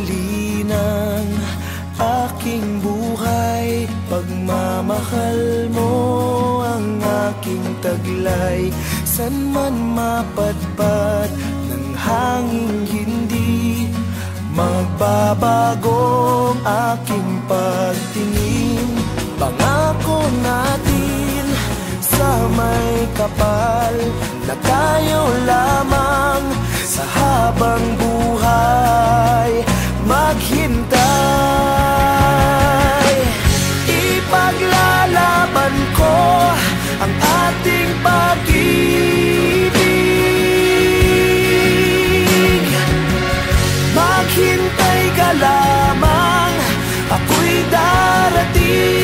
muli ng aking buhay. Pagmamahal mo ang aking taglay, san man mapadpad ng hanging hindi magbabagong aking pagtingin. Pangako natin sa may kapal na tayo lamang sa habang buhay maghintay. Ipaglalaban ko ang ating pag-ibig. Maghintay ka lamang, ako'y darating.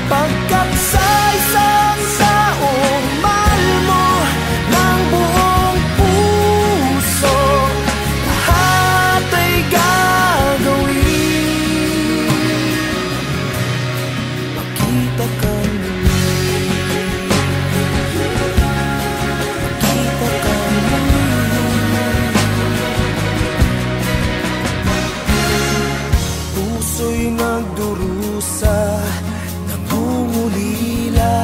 Pagkat sa isang taong mahal mo ng buong puso, lahat ay gagawin. Makita ka muli, makita ka muli. Puso'y nagdurusa, nangungulila,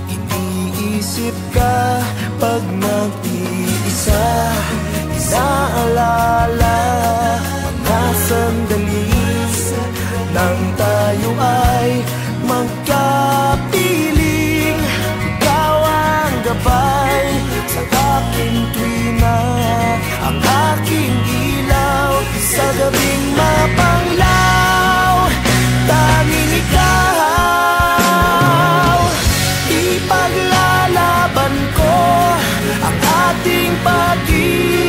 iniisip ka pag nag-iisa. Inaalala mga sandali nang tayo ay magkapiling. Ikaw ang gabay sa aking tuwina, ang aking ilaw sa gabing mapanglaw. Tanging ikaw, ipaglalaban ko ang ating pag-ibig.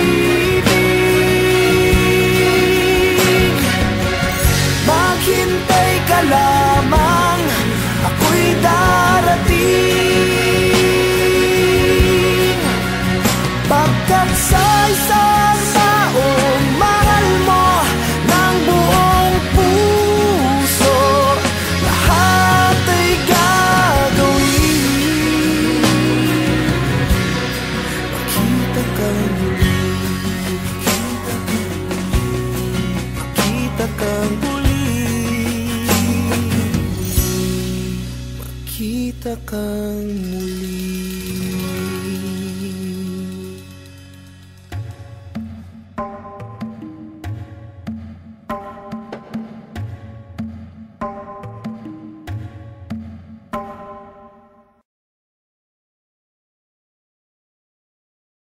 Maghintay ka lamang, ako'y darating. Pagkat sa isang taong mahal mo ng buong puso, lahat ay gagawin. Makita ka muli, makita ka muli, makita ka muli.